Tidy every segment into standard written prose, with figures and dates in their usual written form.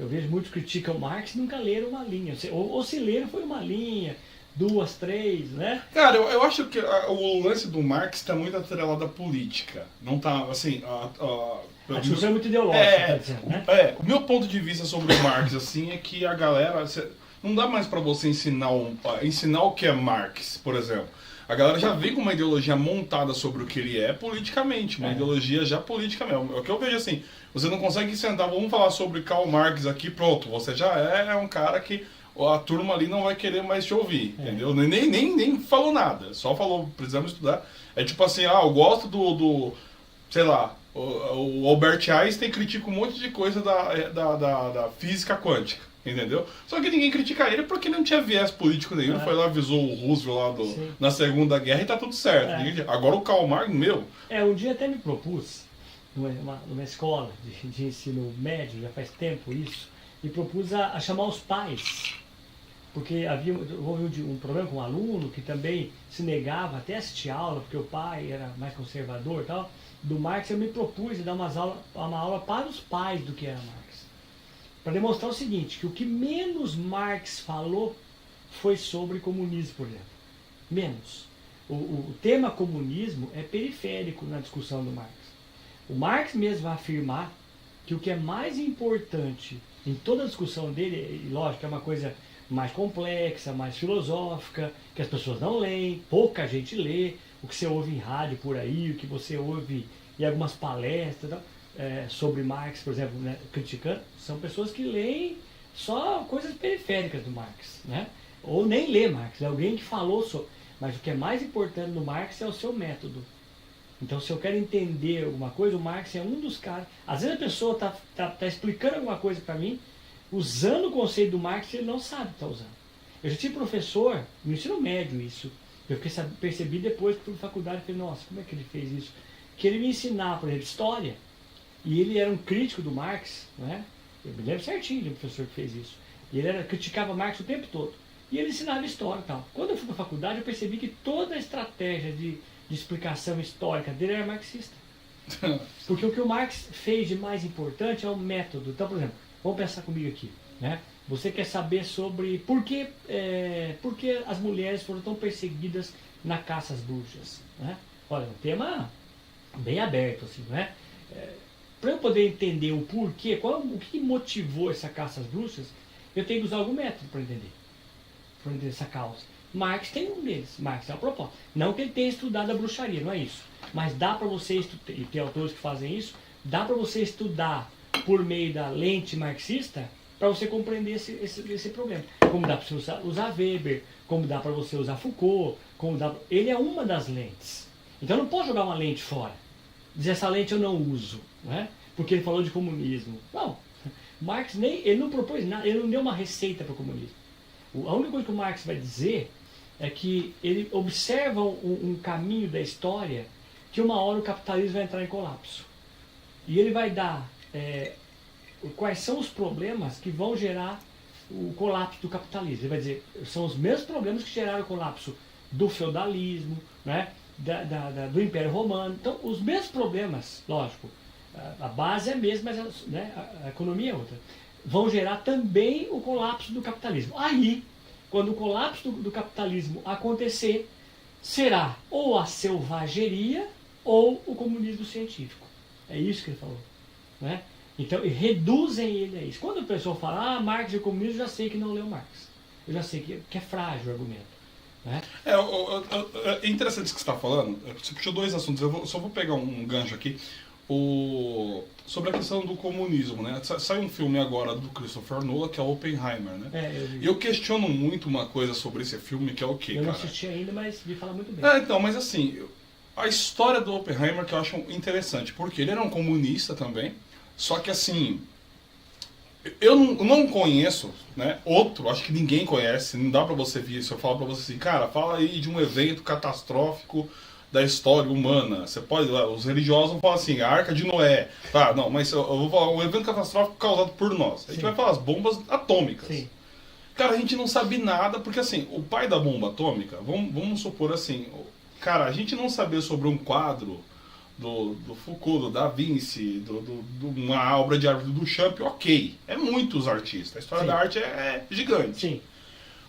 Eu vejo muitos que criticam Marx e nunca leram uma linha. Ou se leram, foi uma linha, duas, três, né? Cara, eu acho que o lance do Marx está muito atrelado à política. Não tá, assim... A discussão é muito ideológica, tá dizendo, né? O meu ponto de vista sobre o Marx, assim, é que a galera... Não dá mais para você ensinar o que é Marx, por exemplo. A galera já vem com uma ideologia montada sobre o que ele é politicamente, uma ideologia já política mesmo. O que eu vejo assim, você não consegue sentar, vamos falar sobre Karl Marx aqui, pronto, você já é um cara que a turma ali não vai querer mais te ouvir, entendeu? Nem falou nada, só falou, precisamos estudar. É tipo assim, eu gosto sei lá, o Albert Einstein critica um monte de coisa da física quântica. Entendeu? Só que ninguém critica ele porque ele não tinha viés político nenhum. Ele foi lá, avisou o Roosevelt lá na Segunda Guerra e tá tudo certo. Agora o Karl Marx, um dia até me propus, numa escola de ensino médio, já faz tempo isso, me propus a chamar os pais. Porque houve um problema com um aluno que também se negava até a assistir aula, porque o pai era mais conservador e tal. Do Marx eu me propus a dar uma aula para os pais do que era Marx. Para demonstrar o seguinte, que o que menos Marx falou foi sobre comunismo, por exemplo. Menos. O tema comunismo é periférico na discussão do Marx. O Marx mesmo vai afirmar que o que é mais importante em toda a discussão dele, e lógico, é uma coisa mais complexa, mais filosófica, que as pessoas não leem, pouca gente lê, o que você ouve em rádio por aí, o que você ouve em algumas palestras, tal, sobre Marx, por exemplo, né, criticando, são pessoas que leem só coisas periféricas do Marx, né? Ou nem lê Marx, é alguém que falou sobre. Mas o que é mais importante no Marx é o seu método. Então, se eu quero entender alguma coisa, o Marx é um dos caras. Às vezes a pessoa tá explicando alguma coisa para mim, usando o conceito do Marx, e ele não sabe que está usando. Eu já tive professor, no ensino médio isso, eu percebi depois que fui para faculdade, falei, nossa, como é que ele fez isso? Que ele me ensinava, por exemplo, história. E ele era um crítico do Marx, né? Eu me lembro certinho de um professor que fez isso. E ele criticava Marx o tempo todo. E ele ensinava história e tal. Quando eu fui para a faculdade, eu percebi que toda a estratégia de explicação histórica dele era marxista. Porque o que o Marx fez de mais importante é o método. Então, por exemplo, vamos pensar comigo aqui, né? Você quer saber sobre por que as mulheres foram tão perseguidas na caça às bruxas, né? Olha, um tema bem aberto, assim, não é? Para eu poder entender o porquê, o que motivou essa caça às bruxas, eu tenho que usar algum método para entender essa causa. Marx tem um deles, Marx é a proposta. Não que ele tenha estudado a bruxaria, não é isso. Mas dá para você estudar, e tem autores que fazem isso, dá para você estudar por meio da lente marxista para você compreender esse problema. Como dá para você usar Weber, como dá para você usar Foucault, ele é uma das lentes. Então eu não posso jogar uma lente fora. Dizer essa lente eu não uso, né? Porque ele falou de comunismo. Não, Marx ele não propôs nada, ele não deu uma receita para o comunismo. A única coisa que o Marx vai dizer é que ele observa um caminho da história que uma hora o capitalismo vai entrar em colapso. E ele vai dar quais são os problemas que vão gerar o colapso do capitalismo. Ele vai dizer, são os mesmos problemas que geraram o colapso do feudalismo, né? Do Império Romano. Então, os mesmos problemas, lógico, a base é a mesma, mas né, a economia é outra, vão gerar também o colapso do capitalismo. Aí, quando o colapso do capitalismo acontecer, será ou a selvageria ou o comunismo científico. É isso que ele falou, né? Então, reduzem ele a isso. Quando a pessoa fala, Marx e o comunismo, eu já sei que não leu Marx. Eu já sei que é frágil o argumento. Né? É interessante isso que você está falando. Você puxou dois assuntos, só vou pegar um gancho aqui. Sobre a questão do comunismo, né? Sai um filme agora do Christopher Nolan, que é Oppenheimer, né? Eu questiono muito uma coisa sobre esse filme, que é o quê, Eu não cara? assisti ainda, mas me fala muito bem. Então, mas assim, a história do Oppenheimer que eu acho interessante, porque ele era um comunista também, só que assim, eu não conheço, né, outro, acho que ninguém conhece, não dá pra você ver isso. Eu falo pra você assim, cara, fala aí de um evento catastrófico da história humana. Você pode, os religiosos vão falar assim, a Arca de Noé. Tá, não, mas eu vou falar um evento catastrófico causado por nós. A gente vai falar as bombas atômicas. Sim. Cara, a gente não sabe nada, porque assim, o pai da bomba atômica, vamos supor assim, cara, a gente não saber sobre um quadro do Foucault, do Da Vinci, uma obra de arte do Duchamp, ok. É muitos artistas. A história Sim. da arte é gigante. Sim.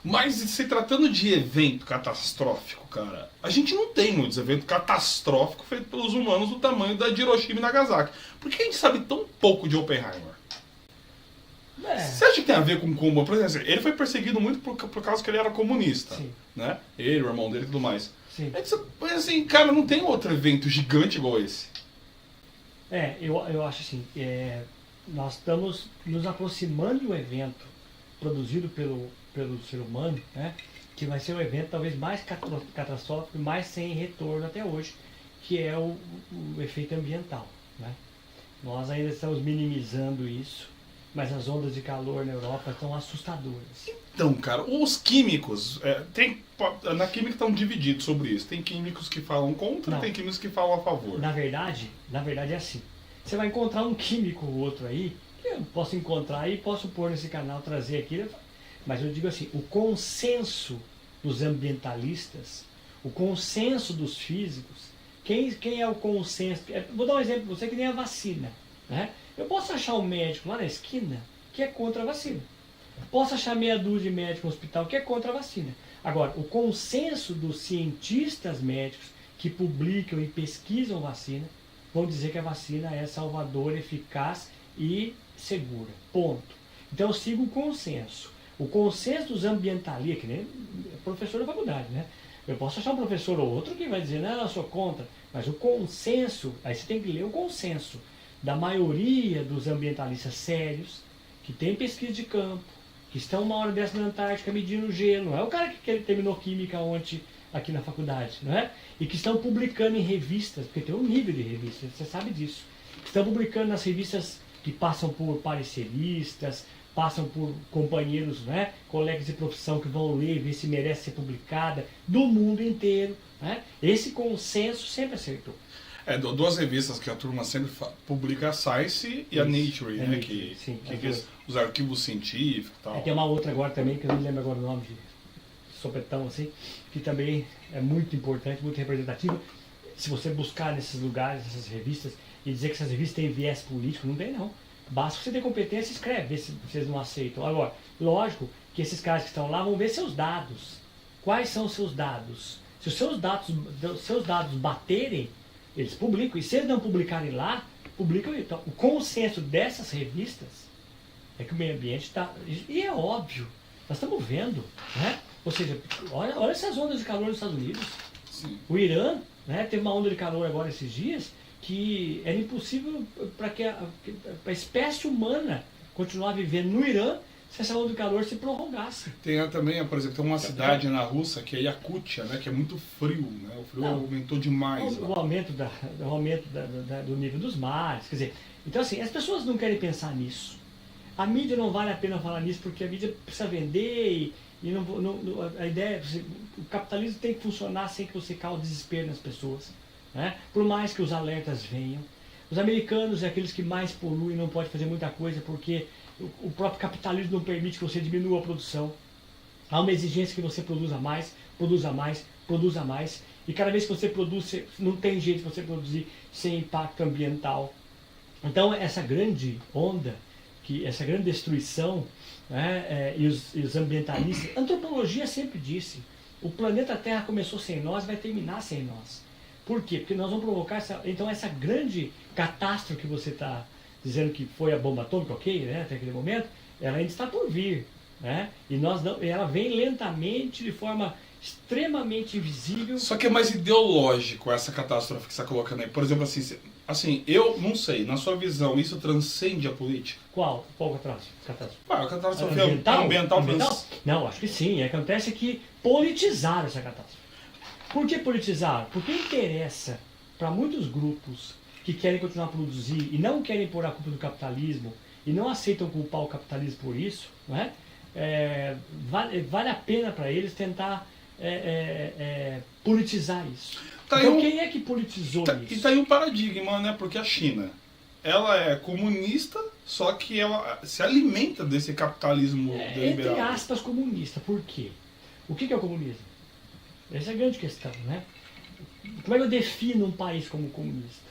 Mas se tratando de evento catastrófico, cara, a gente não tem muitos eventos catastróficos feitos pelos humanos do tamanho da de Hiroshima e Nagasaki. Por que a gente sabe tão pouco de Oppenheimer? Você acha que tem a ver com como? Por exemplo, ele foi perseguido muito por causa que ele era comunista. Sim. Né? Ele, o irmão dele e tudo mais. Sim. Mas assim, cara, não tem outro evento gigante igual esse. Eu acho assim, nós estamos nos aproximando de um evento produzido pelo ser humano, né, que vai ser um evento talvez mais catastrófico e mais sem retorno até hoje, que é o efeito ambiental. Né? Nós ainda estamos minimizando isso, mas as ondas de calor na Europa estão assustadoras. Então, cara, os químicos, na química estão divididos sobre isso. Tem químicos que falam contra, tem químicos que falam a favor. Na verdade é assim. Você vai encontrar um químico ou outro aí, que eu posso encontrar e posso pôr nesse canal, trazer aqui, mas eu digo assim, o consenso dos ambientalistas, o consenso dos físicos, quem é o consenso? Vou dar um exemplo para você que nem a vacina. Né? Eu posso achar um médico lá na esquina que é contra a vacina. Posso achar meia dúzia de médicos no hospital que é contra a vacina. Agora, o consenso dos cientistas médicos que publicam e pesquisam vacina vão dizer que a vacina é salvadora, eficaz e segura. Ponto. Então eu sigo o consenso. O consenso dos ambientalistas, que nem professor da faculdade, né? Eu posso achar um professor ou outro que vai dizer, não, eu sou contra. Mas o consenso, aí você tem que ler o consenso da maioria dos ambientalistas sérios, que tem pesquisa de campo, que estão uma hora dessa na Antártica medindo gelo. Não é o cara que terminou química ontem aqui na faculdade, não é? E que estão publicando em revistas, porque tem um nível de revista, você sabe disso. Estão publicando nas revistas que passam por pareceristas, passam por companheiros, né, colegas de profissão que vão ler e ver se merece ser publicada, do mundo inteiro. Né? Esse consenso sempre acertou. Duas revistas que a turma sempre publica, a Science e a Nature, né? Que os arquivos científicos e tal. Tem uma outra agora também, que eu não lembro agora o nome, de sopetão assim, que também é muito importante, muito representativa. Se você buscar nesses lugares, essas revistas, e dizer que essas revistas têm viés político, não tem não. Basta você ter competência e escreve, ver se vocês não aceitam. Agora, lógico que esses caras que estão lá vão ver seus dados. Quais são os seus dados? Se os seus dados baterem, eles publicam. E se eles não publicarem lá, publicam. Então, o consenso dessas revistas é que o meio ambiente está... E é óbvio, nós estamos vendo. Né? Ou seja, olha essas ondas de calor nos Estados Unidos. Sim. O Irã, né, teve uma onda de calor agora esses dias, que era impossível para a espécie humana continuar vivendo no Irã se essa onda de calor se prorrogasse. Tem também, por exemplo, tem uma cidade na Rússia que é Yakutia, né, que é muito frio, né? O frio aumentou demais. O aumento, do nível dos mares, quer dizer, então assim, as pessoas não querem pensar nisso. A mídia não vale a pena falar nisso porque a mídia precisa vender e a ideia, o capitalismo tem que funcionar sem que você cause desespero nas pessoas. Né? Por mais que os alertas venham. Os americanos é aqueles que mais poluem, não pode fazer muita coisa porque o próprio capitalismo não permite que você diminua a produção. Há uma exigência que você produza mais, produza mais, produza mais. E cada vez que você produz, não tem jeito de você produzir sem impacto ambiental. Então essa grande onda, essa grande destruição, né, e os ambientalistas, a antropologia sempre disse, o planeta Terra começou sem nós, vai terminar sem nós. Por quê? Porque nós vamos provocar essa grande catástrofe que você está dizendo que foi a bomba atômica, ok, né, até aquele momento, ela ainda está por vir. Né? E ela vem lentamente, de forma extremamente invisível. Só que é mais ideológico essa catástrofe que você está colocando aí. Por exemplo, assim, eu não sei, na sua visão, isso transcende a política? Qual catástrofe? A catástrofe ambiental. Não, acho que sim. Acontece que politizaram essa catástrofe. Por que politizar? Porque interessa para muitos grupos que querem continuar a produzir e não querem pôr a culpa do capitalismo e não aceitam culpar o capitalismo por isso, não é? Vale a pena para eles tentar politizar isso. Então quem é que politizou isso? E tá aí um paradigma, né? Porque a China, ela é comunista, só que ela se alimenta desse capitalismo deliberado. Entre aspas, comunista. Por quê? O que é o comunismo? Essa é a grande questão, né? Como é que eu defino um país como comunista?